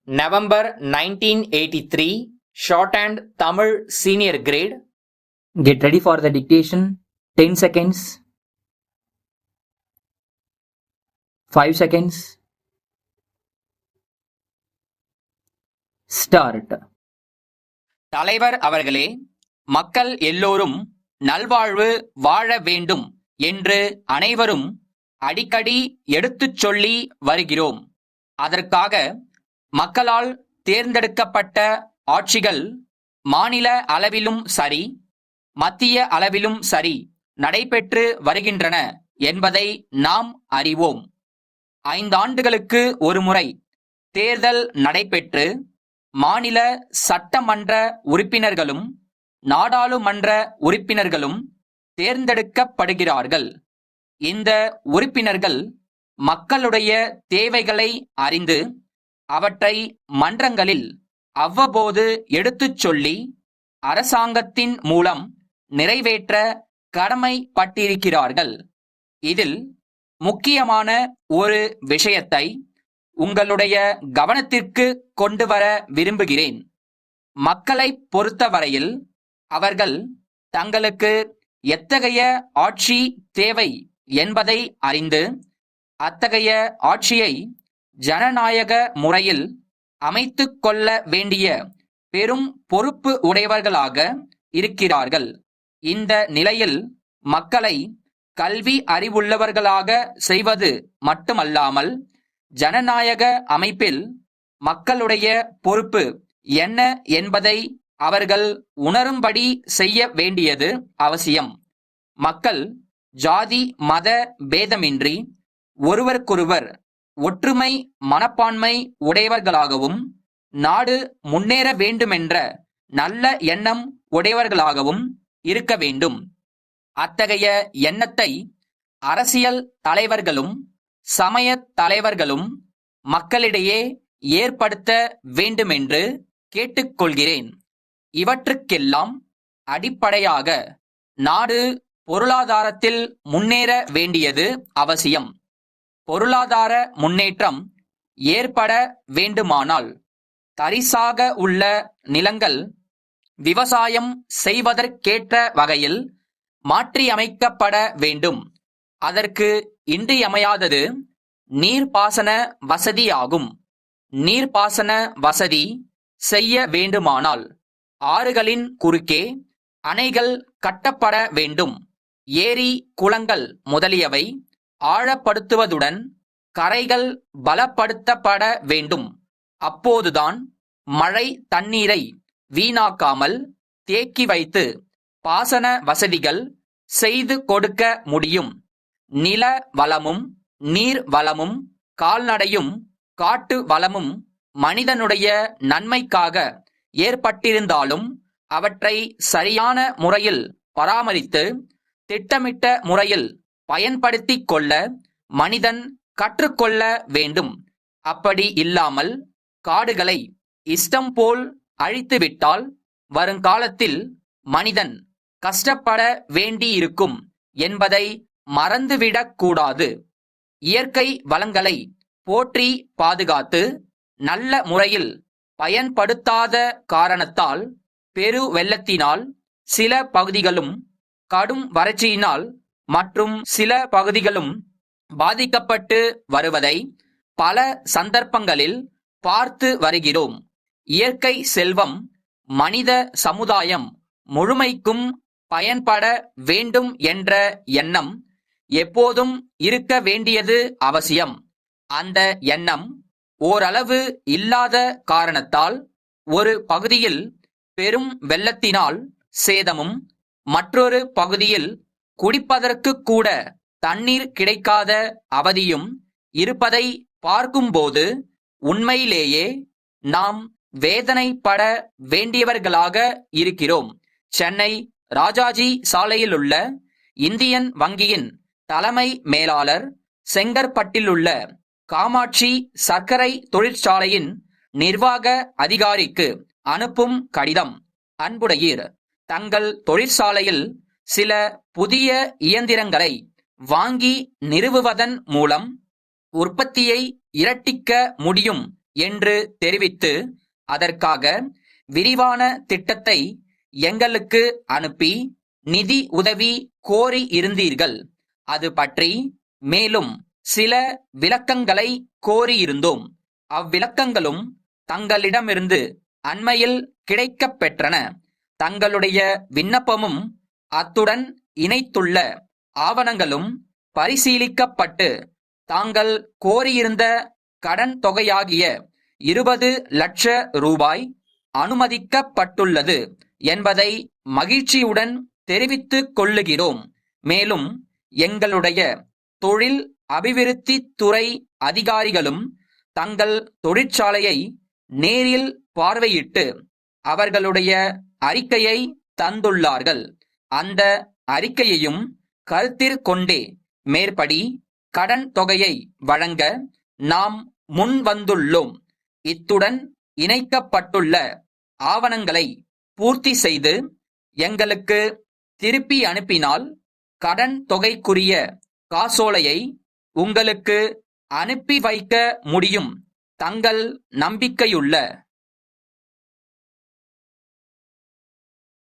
November 1983, Shorthand Tamil Senior Grade. Get ready for the dictation. 10 seconds. 5 seconds. Start. தலைவர் அவர்களே, மக்கள் எல்லோரும் நல்வாழ்வு வாழ வேண்டும் என்று அனைவரும் அடிக்கடி எடுத்துச் சொல்லி வருகிறோம். அதற்காக மக்களால் தேர்ந்தெடுக்கப்பட்ட ஆட்சிகள் மாநில அளவிலும் சரி, மத்திய அளவிலும் சரி நடைபெற்று வருகின்றன என்பதை நாம் அறிவோம். 5 ஆண்டுகளுக்கு ஒருமுறை தேர்தல் நடைபெற்று மாநில சட்டமன்ற உறுப்பினர்களும் நாடாளுமன்ற உறுப்பினர்களும் தேர்ந்தெடுக்கப்படுகிறார்கள். இந்த உறுப்பினர்கள் மக்களுடைய தேவைகளை அறிந்து அவற்றை மன்றங்களில் அவ்வப்போது எடுத்துச் சொல்லி அரசாங்கத்தின் மூலம் நிறைவேற்ற கடமைப்பட்டிருக்கிறார்கள். இதில் முக்கியமான ஒரு விஷயத்தை உங்களுடைய கவனத்திற்கு கொண்டு வர விரும்புகிறேன். மக்களை பொறுத்தவரையில் அவர்கள் தங்களுக்கு எத்தகைய ஆட்சி தேவை என்பதை அறிந்து அத்தகைய ஆட்சியை ஜனநாயக முறையில் அமைத்துக் கொள்ள வேண்டிய பெரும் பொறுப்பு உடையவர்களாக இருக்கிறார்கள். இந்த நிலையில் மக்களை கல்வி அறிவுள்ளவர்களாக செய்வது மட்டுமல்லாமல் ஜனநாயக அமைப்பில் மக்களுடைய பொறுப்பு என்ன என்பதை அவர்கள் உணரும்படி செய்ய வேண்டியது அவசியம். மக்கள் ஜாதி மத பேதமின்றி ஒருவருக்கொருவர் ஒற்றுமை மனப்பான்மை உடையவர்களாகவும் நாடு முன்னேற வேண்டுமென்ற நல்ல எண்ணம் உடையவர்களாகவும் இருக்க வேண்டும். அத்தகைய எண்ணத்தை அரசியல் தலைவர்களும் சமய தலைவர்களும் மக்களிடையே ஏற்படுத்த வேண்டுமென்று கேட்டுக்கொள்கிறேன். இவற்றுக்கெல்லாம் அடிப்படையாக நாடு பொருளாதாரத்தில் முன்னேற வேண்டியது அவசியம். பொருளாதார முன்னேற்றம் ஏற்பட வேண்டுமானால் தரிசாக உள்ள நிலங்கள் விவசாயம் செய்வதற்கேற்ற வகையில் மாற்றியமைக்கப்பட வேண்டும். அதற்கு இன்றியமையாதது நீர்ப்பாசன வசதியாகும். நீர்ப்பாசன வசதி செய்ய வேண்டுமானால் ஆறுகளின் குறுக்கே அணைகள் கட்டப்பட வேண்டும். ஏரி குளங்கள் முதலியவை ஆழப்படுத்துவதுடன் கரைகள் பலப்படுத்தப்பட வேண்டும். அப்போதுதான் மழை தண்ணீரை வீணாக்காமல் தேக்கி வைத்து பாசன வசதிகள் செய்து கொடுக்க முடியும். நில வளமும் நீர் வளமும் கால்நடையும் காட்டு வளமும் மனிதனுடைய நன்மைக்காக ஏற்பட்டிருந்தாலும் அவற்றை சரியான முறையில் பராமரித்து திட்டமிட்ட முறையில் பயன்படுத்திக் கொள்ள மனிதன் கற்றுக்கொள்ள வேண்டும். அப்படி இல்லாமல் காடுகளை இஷ்டம் போல் அழித்துவிட்டால் வருங்காலத்தில் மனிதன் கஷ்டப்பட வேண்டியிருக்கும் என்பதை மறந்துவிடக் கூடாது. இயற்கை வளங்களை போற்றி பாதுகாத்து நல்ல முறையில் பயன்படுத்தாத காரணத்தால் பெரு வெள்ளத்தினால் சில பகுதிகளும் கடும் வறட்சியினால் மற்றும் சில பகுதிகளும் பாதிக்கப்பட்டு வருவதை பல சந்தர்ப்பங்களில் பார்த்து வருகிறோம். இயற்கை செல்வம் மனித சமுதாயம் முழுமைக்கும் பயன்பட வேண்டும் என்ற எண்ணம் எப்போதும் இருக்க வேண்டியது அவசியம். அந்த எண்ணம் ஓரளவு இல்லாத காரணத்தால் ஒரு பகுதியில் பெரும் வெள்ளத்தினால் சேதமும் மற்றொரு பகுதியில் குடிப்பதற்கு கூட தண்ணீர் கிடைக்காத அவதியும் இருப்பதை பார்க்கும்போது உண்மையிலேயே நாம் வேதனைப்பட வேண்டியவர்களாக இருக்கிறோம். சென்னை ராஜாஜி சாலையிலுள்ள இந்தியன் வங்கியின் தலைமை மேலாளர் செங்கற்பட்டிலுள்ள காமாட்சி சர்க்கரை தொழிற்சாலையின் நிர்வாக அதிகாரிக்கு அனுப்பும் கடிதம். அன்புடையீர், தங்கள் தொழிற்சாலையில் சில புதிய இயந்திரங்களை வாங்கி நிறுவுவதன் மூலம் உற்பத்தியை இரட்டிக்க முடியும் என்று தெரிவித்து அதற்காக விரிவான திட்டத்தை எங்களுக்கு அனுப்பி நிதி உதவி கோரி இருந்தீர்கள். அது பற்றி மேலும் சில விளக்கங்களை கோரியிருந்தோம். அவ்விளக்கங்களும் தங்களிடமிருந்து அண்மையில் கிடைக்கப் பெற்றன. தங்களுடைய விண்ணப்பமும் அத்துடன் இணைத்துள்ள ஆவணங்களும் பரிசீலிக்கப்பட்டு தாங்கள் கோரியிருந்த கடன் தொகையாகிய 20 லட்ச ரூபாய் அனுமதிக்கப்பட்டுள்ளது என்பதை மகிழ்ச்சியுடன் தெரிவித்துக் கொள்ளுகிறோம். மேலும் எங்களுடைய தொழில் அபிவிருத்தி துறை அதிகாரிகளும் தங்கள் தொழிற்சாலையை நேரில் பார்வையிட்டு அவர்களுடைய அறிக்கையை தந்துள்ளார்கள். அந்த அறிக்கையையும் கருத்திற்கொண்டே மேற்படி கடன் தொகையை வழங்க நாம் முன் வந்துள்ளோம். இத்துடன் இணைக்கப்பட்டுள்ள ஆவணங்களை பூர்த்தி செய்து எங்களுக்கு திருப்பி அனுப்பினால் கடன் தொகைக்குரிய காசோலையை உங்களுக்கு அனுப்பி வைக்க முடியும். தங்கள் நம்பிக்கையுள்ள